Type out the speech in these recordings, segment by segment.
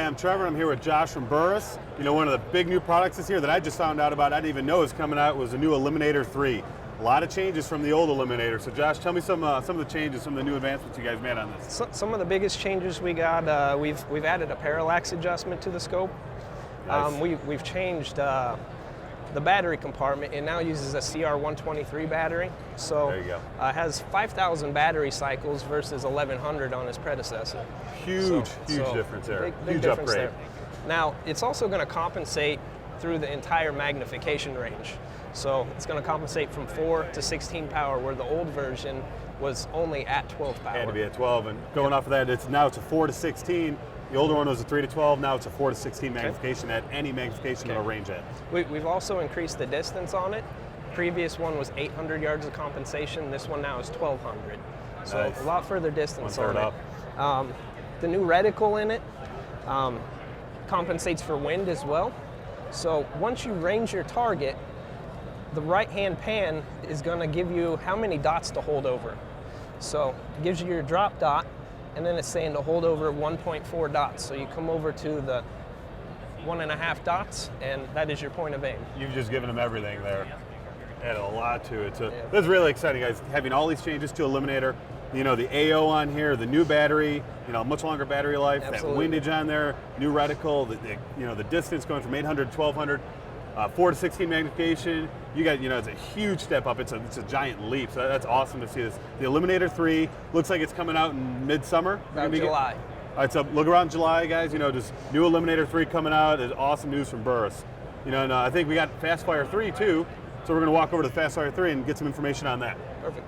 I'm Trevor. I'm here with Josh from Burris. You know, one of the big new products this year that I just found out about, I didn't even know is coming out, was a new Eliminator 3. A lot of changes from the old Eliminator. So Josh, tell me some of the changes, some of the new advancements you guys made on this. Some of the biggest changes we got, we've added a parallax adjustment to the scope. Nice. We've changed the battery compartment. It now uses a CR123 battery. So there you go. It has 5,000 battery cycles versus 1,100 on its predecessor. Huge difference there. Big Huge difference upgrade. there. Now, it's also going to compensate through the entire magnification range. So it's going to compensate from 4 to 16 power, where the old version was only at 12 power. Had to be at 12, and going off of that, now it's a 4 to 16. The older one was a 3 to 12, now it's a 4 to 16 magnification at any magnification it'll range at. We've also increased the distance on it. Previous one was 800 yards of compensation. This one now is 1,200. So Nice. a lot further distance on 1/3 it. up. The new reticle in it compensates for wind as well. So once you range your target, the right-hand pan is going to give you how many dots to hold over. So it gives you your drop dot, and then it's saying to hold over 1.4 dots. So you come over to the 1.5 dots, and that is your point of aim. You've just given them everything there. Added a lot to it. So that's really exciting, guys. Having all these changes to Eliminator. You know, the AO on here, the new battery, you know, much longer battery life, Absolutely. that windage on there, new reticle, the distance going from 800 to 1,200, 4 to 16 magnification. You got, it's a huge step up. It's a giant leap. So that's awesome to see this. The Eliminator 3 looks like it's coming out in midsummer. About July. All right, so look around July, guys. Just new Eliminator 3 coming out. It's awesome news from Burris. And I think we got FastFire 3 too. So we're going to walk over to the FastFire 3 and get some information on that. Perfect.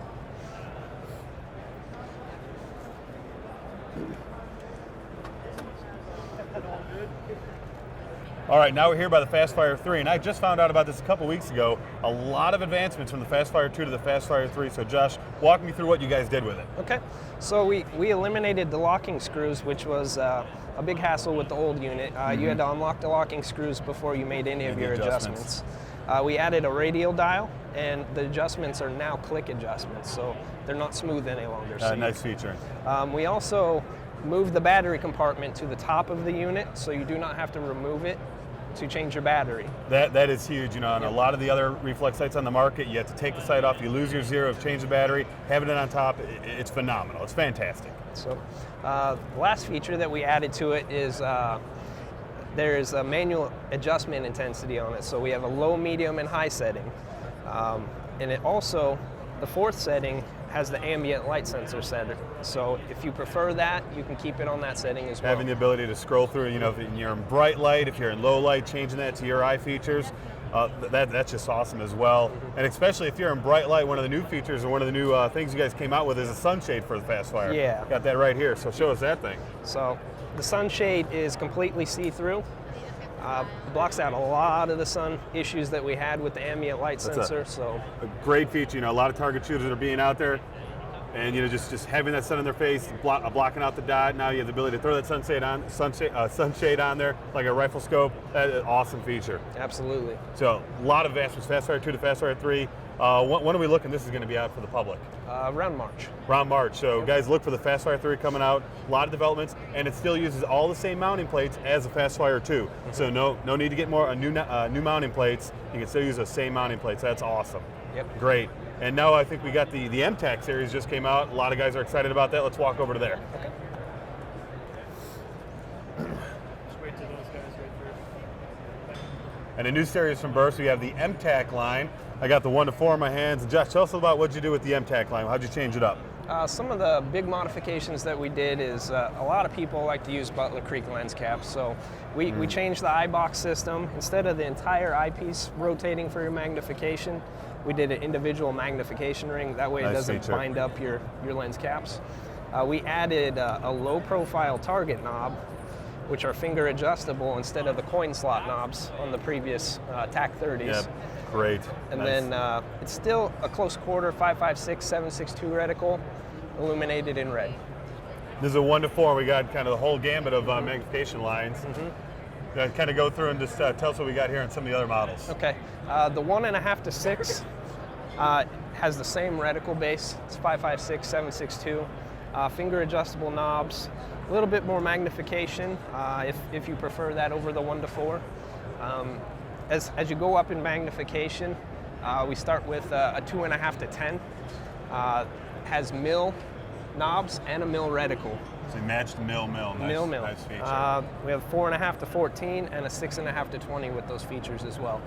All right, now we're here by the FastFire 3, and I just found out about this a couple weeks ago. A lot of advancements from the FastFire 2 to the FastFire 3. So Josh, walk me through what you guys did with it. Okay, so we eliminated the locking screws, which was a big hassle with the old unit. You had to unlock the locking screws before you made any of your adjustments. We added a radial dial, and the adjustments are now click adjustments, so they're not smooth any longer. Nice feature. We also moved the battery compartment to the top of the unit, so you do not have to remove it to change your battery. That is huge. On a lot of the other reflex sights on the market, you have to take the sight off, you lose your zero, change the battery, having it on top, it's phenomenal. It's fantastic. So the last feature that we added to it is there is a manual adjustment intensity on it. So we have a low, medium, and high setting. And it also, the fourth setting, has the ambient light sensor setter. So if you prefer that, you can keep it on that setting as well. Having the ability to scroll through, if you're in bright light, if you're in low light, changing that to your eye features, that's just awesome as well. And especially if you're in bright light, one of the new features or one of the new things you guys came out with is a sunshade for the FastFire. Yeah. Got that right here, so show us that thing. So the sunshade is completely see-through. Blocks out a lot of the sun issues that we had with the ambient light sensor. A great feature. A lot of target shooters that are being out there, and just having that sun in their face, blocking out the dot. Now you have the ability to throw that sunshade on there like a rifle scope. That is an awesome feature. Absolutely. So a lot of advancements. FastFire 2 to FastFire 3. When are we looking? This is going to be out for the public. Around March. Around March. So guys, look for the FastFire 3 coming out. A lot of developments, and it still uses all the same mounting plates as the FastFire 2. So no need to get new mounting plates. You can still use those same mounting plates. That's awesome. Yep. Great. And now I think we got the Mtac Series just came out. A lot of guys are excited about that. Let's walk over to there. Okay. And a new series from Burris, we have the MTAC line. I got the 1 to 4 in my hands. And Josh, tell us about what you do with the MTAC line. How'd you change it up? Some of the big modifications that we did is a lot of people like to use Butler Creek lens caps. So we changed the eye box system. Instead of the entire eyepiece rotating for your magnification, we did an individual magnification ring. That way it doesn't bind up your lens caps. We added a low profile target knob, which are finger adjustable instead of the coin slot knobs on the previous TAC 30s. Yep. Great. And then it's still a close quarter 5.56, 7.62 reticle, illuminated in red. This is a 1 to 4. We got kind of the whole gamut of magnification lines. Kind of go through and just tell us what we got here on some of the other models. Okay. The 1.5 to 6 has the same reticle base. It's 5.56, 7.62. finger adjustable knobs, a little bit more magnification if you prefer that over the 1-4. As you go up in magnification, we start with a 2.5 to 10. Has mil knobs and a mil reticle. So you matched mil. Nice feature. We have 4.5 to 14 and a 6.5 to 20 with those features as well.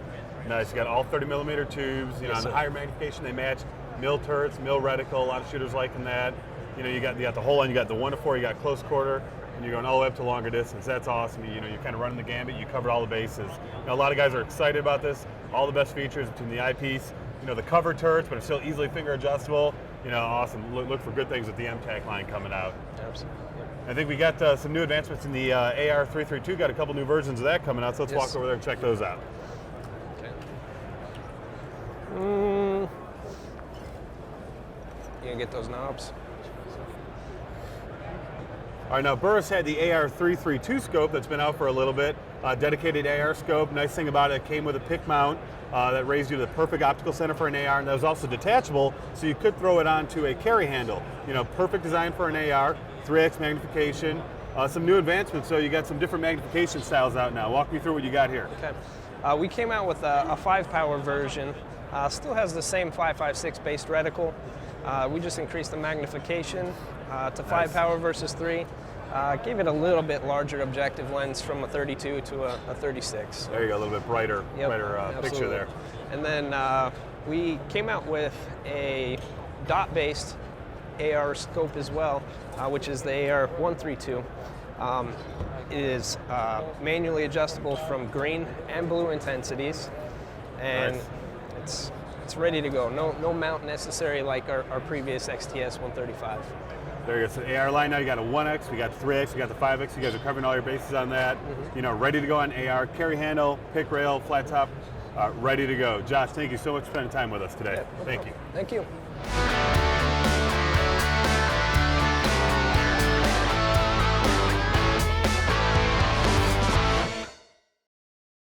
Nice. You got all 30mm tubes. Yes, on the sir. higher magnification, they match mil turrets, mil reticle. A lot of shooters liking that. You got the whole line. You got the 1-4. You got close quarter, and you're going all the way up to longer distance. That's awesome. You're kind of running the gambit. You covered all the bases. A lot of guys are excited about this. All the best features between the eyepiece, the cover turrets, but it's still easily finger adjustable. Awesome. Look for good things with the MTAC line coming out. Absolutely. I think we got some new advancements in the AR332. Got a couple new versions of that coming out, so let's walk over there and check those out. Okay. You gonna get those knobs? All right, now Burris had the AR332 scope that's been out for a little bit. Dedicated AR scope. Nice thing about it came with a pick mount that raised you to the perfect optical center for an AR, and that was also detachable, so you could throw it onto a carry handle. Perfect design for an AR, 3x magnification. Some new advancements, so you got some different magnification styles out now. Walk me through what you got here. Okay. We came out with a 5-power version. Still has the same 5.56 based reticle. We just increased the magnification to 5 power versus 3. Gave it a little bit larger objective lens from a 32 to a 36. There you go, a little bit brighter, Yep, picture there. And then we came out with a dot-based AR scope as well, which is the AR132. It is manually adjustable from green and blue intensities, and nice. it's ready to go. No mount necessary like our previous XTS 135. There you go. So the AR line now, you got a 1X, we got 3X, we got the 5X. You guys are covering all your bases on that. Ready to go on AR, carry handle, pick rail, flat top, ready to go. Josh, thank you so much for spending time with us today. Yeah, no thank problem. you. Thank you.